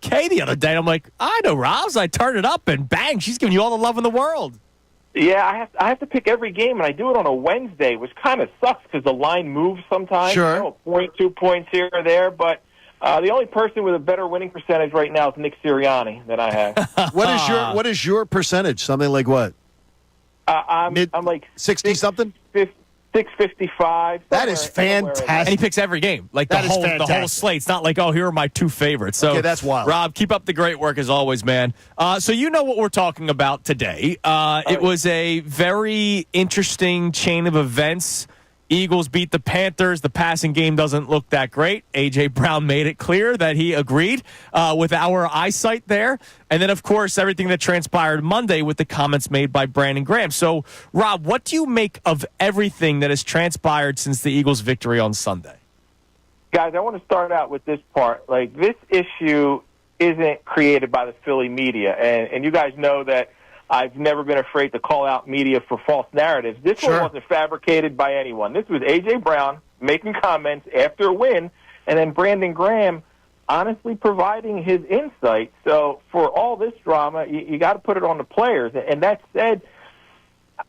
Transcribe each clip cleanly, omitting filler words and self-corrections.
Kay the other day. And I'm like, I know Rob's. I turn it up, and bang, she's giving you all the love in the world. Yeah, I have to pick every game, and I do it on a Wednesday, which kind of sucks because the line moves sometimes. Sure. You know, a point, 2 points here or there, but the only person with a better winning percentage right now is Nick Sirianni than I have. What is your percentage? Something like what? I'm like 60-something? 655. That is fantastic. And he picks every game, like the whole slate. It's not like, oh, here are my two favorites. So, okay, that's wild. Rob, keep up the great work as always, man. So you know what we're talking about today. It was a very interesting chain of events. Eagles beat the Panthers. The passing game doesn't look that great. A.J. Brown made it clear that he agreed with our eyesight there. And then, of course, everything that transpired Monday with the comments made by Brandon Graham. So, Rob, what do you make of everything that has transpired since the Eagles' victory on Sunday? Guys, I want to start out with this part. Like, this issue isn't created by the Philly media. And you guys know that I've never been afraid to call out media for false narratives. This one wasn't fabricated by anyone. This was A.J. Brown making comments after a win, and then Brandon Graham honestly providing his insight. So for all this drama, you got to put it on the players. And that said,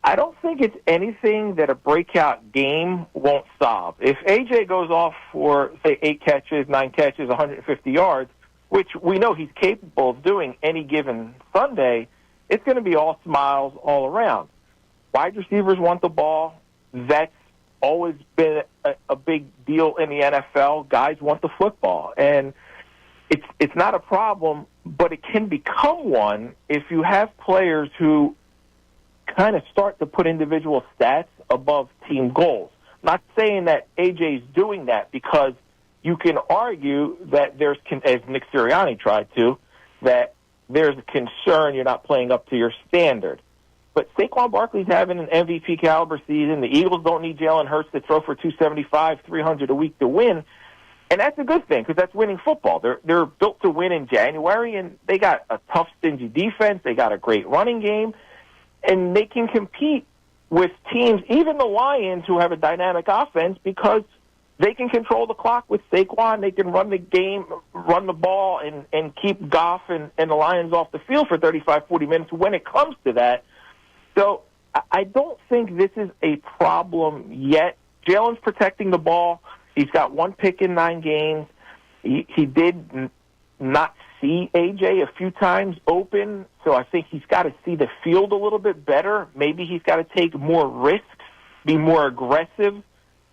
I don't think it's anything that a breakout game won't solve. If A.J. goes off for, say, 8 catches, 9 catches, 150 yards, which we know he's capable of doing any given Sunday, it's going to be all smiles all around. Wide receivers want the ball. That's always been a big deal in the NFL. Guys want the football. And it's not a problem, but it can become one if you have players who kind of start to put individual stats above team goals. Not saying that AJ's doing that, because you can argue that there's, as Nick Sirianni tried to, that there's a concern you're not playing up to your standard. But Saquon Barkley's having an MVP caliber season. The Eagles don't need Jalen Hurts to throw for 275, 300 a week to win. And that's a good thing, because that's winning football. They're built to win in January, and they got a tough, stingy defense. They got a great running game, and they can compete with teams, even the Lions, who have a dynamic offense, because they can control the clock with Saquon. They can run the game, run the ball, and keep Goff and the Lions off the field for 35, 40 minutes when it comes to that. So I don't think this is a problem yet. Jalen's protecting the ball. He's got 1 pick in 9 games. He did not see A.J. a few times open, so I think he's got to see the field a little bit better. Maybe he's got to take more risks, be more aggressive.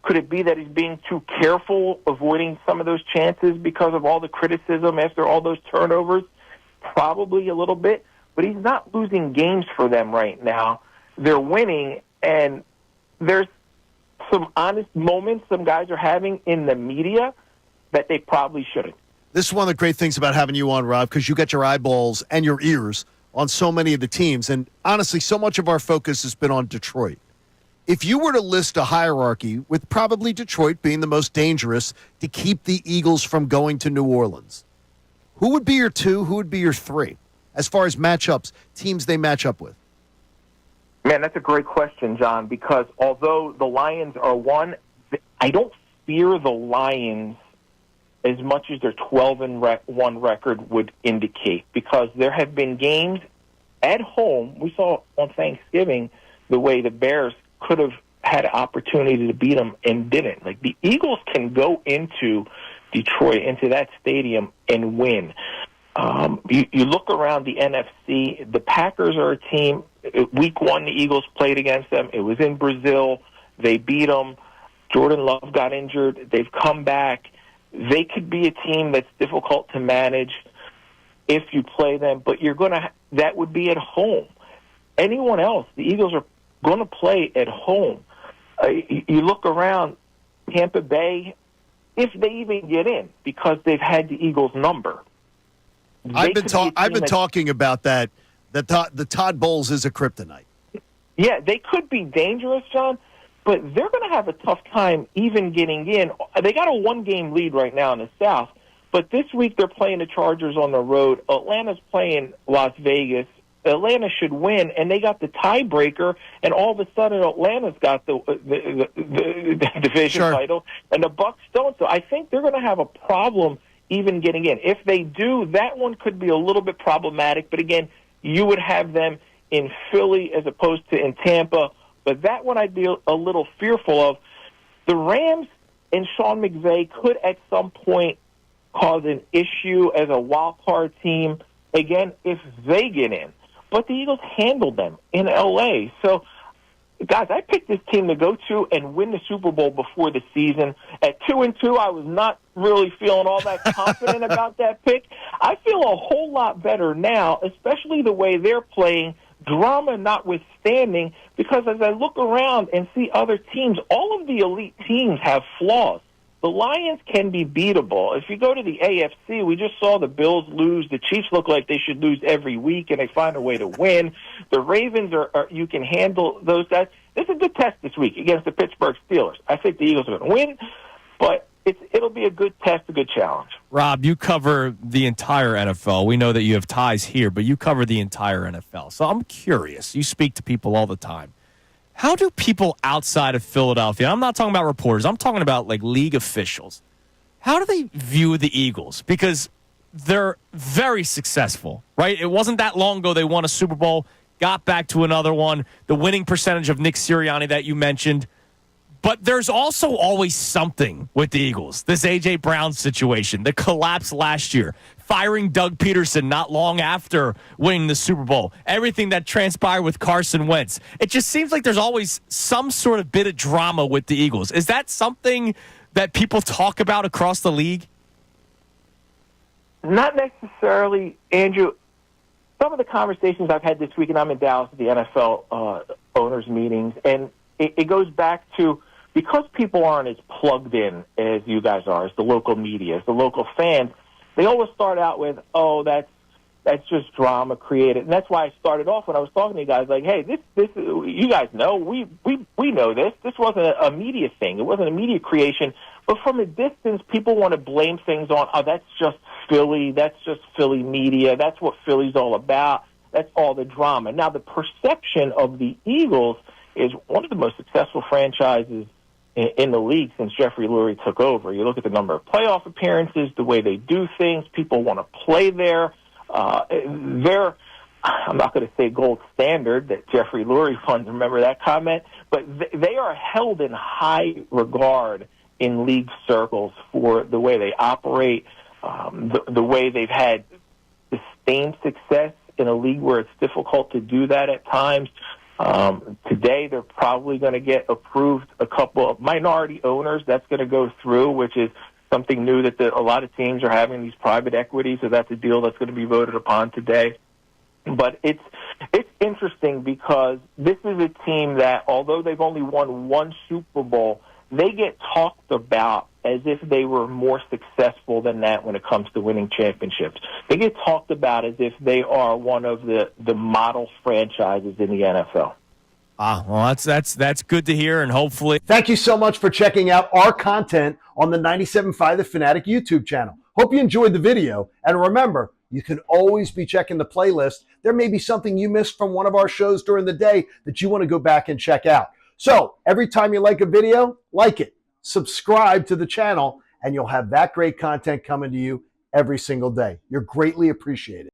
Could it be that he's being too careful, avoiding some of those chances because of all the criticism after all those turnovers? Probably a little bit, but he's not losing games for them right now. They're winning, and there's some honest moments some guys are having in the media that they probably shouldn't. This is one of the great things about having you on, Rob, because you got your eyeballs and your ears on so many of the teams. And honestly, so much of our focus has been on Detroit. If you were to list a hierarchy, with probably Detroit being the most dangerous to keep the Eagles from going to New Orleans, who would be your 2? Who would be your 3 as far as matchups, teams they match up with? Man, that's a great question, John, because although the Lions are 1, I don't fear the Lions as much as their 12-1 record would indicate, because there have been games at home. We saw on Thanksgiving the way the Bears could have had an opportunity to beat them and didn't. Like, the Eagles can go into Detroit, into that stadium, and win. You look around the NFC, the Packers are a team. Week 1, the Eagles played against them. It was in Brazil. They beat them. Jordan Love got injured. They've come back. They could be a team that's difficult to manage if you play them, but that would be at home. Anyone else, the Eagles are going to play at home. You look around Tampa Bay, if they even get in, because they've had the Eagles' number. I've been talking about that. The Todd Bowles is a kryptonite. Yeah, they could be dangerous, John, but they're going to have a tough time even getting in. They got a 1-game lead right now in the South, but this week they're playing the Chargers on the road. Atlanta's playing Las Vegas. Atlanta should win, and they got the tiebreaker, and all of a sudden Atlanta's got the division title, and the Bucs don't. So I think they're going to have a problem even getting in. If they do, that one could be a little bit problematic. But again, you would have them in Philly as opposed to in Tampa. But that one I'd be a little fearful of. The Rams and Sean McVay could at some point cause an issue as a wild card team, again, if they get in. But the Eagles handled them in L.A. So, guys, I picked this team to go to and win the Super Bowl before the season. At 2-2, I was not really feeling all that confident about that pick. I feel a whole lot better now, especially the way they're playing, drama notwithstanding, because as I look around and see other teams, all of the elite teams have flaws. The Lions can be beatable. If you go to the AFC, we just saw the Bills lose. The Chiefs look like they should lose every week, and they find a way to win. The Ravens are you can handle those guys. It's a good test this week against the Pittsburgh Steelers. I think the Eagles are going to win, but it'll be a good test, a good challenge. Rob, you cover the entire NFL. We know that you have ties here, but you cover the entire NFL. So I'm curious. You speak to people all the time. How do people outside of Philadelphia, I'm not talking about reporters, I'm talking about like league officials, how do they view the Eagles? Because they're very successful, right? It wasn't that long ago they won a Super Bowl, got back to another one, the winning percentage of Nick Sirianni that you mentioned. But there's also always something with the Eagles. This A.J. Brown situation, the collapse last year, firing Doug Peterson not long after winning the Super Bowl, everything that transpired with Carson Wentz. It just seems like there's always some sort of bit of drama with the Eagles. Is that something that people talk about across the league? Not necessarily, Andrew. Some of the conversations I've had this week, and I'm in Dallas at the NFL owners meetings, and it goes back to, because people aren't as plugged in as you guys are, as the local media, as the local fans, they always start out with, oh, that's just drama created. And that's why I started off when I was talking to you guys, like, hey, this you guys know, we know this. This wasn't a media thing. It wasn't a media creation. But from a distance, people want to blame things on, oh, that's just Philly. That's just Philly media. That's what Philly's all about. That's all the drama. Now, the perception of the Eagles is one of the most successful franchises in the league since Jeffrey Lurie took over. You look at the number of playoff appearances, the way they do things, people want to play there. They're, I'm not going to say gold standard that Jeffrey Lurie funds, remember that comment, but they are held in high regard in league circles for the way they operate, the way they've had sustained success in a league where it's difficult to do that at times. Today, they're probably going to get approved a couple of minority owners. That's going to go through, which is something new that a lot of teams are having, these private equities. So that's a deal that's going to be voted upon today. But it's interesting because this is a team that, although they've only won one Super Bowl, they get talked about as if they were more successful than that when it comes to winning championships. They get talked about as if they are one of the model franchises in the NFL. Well, that's good to hear, and hopefully. Thank you so much for checking out our content on the 97.5 The Fanatic YouTube channel. Hope you enjoyed the video, and remember, you can always be checking the playlist. There may be something you missed from one of our shows during the day that you want to go back and check out. So every time you like a video, like it, subscribe to the channel, and you'll have that great content coming to you every single day. You're greatly appreciated.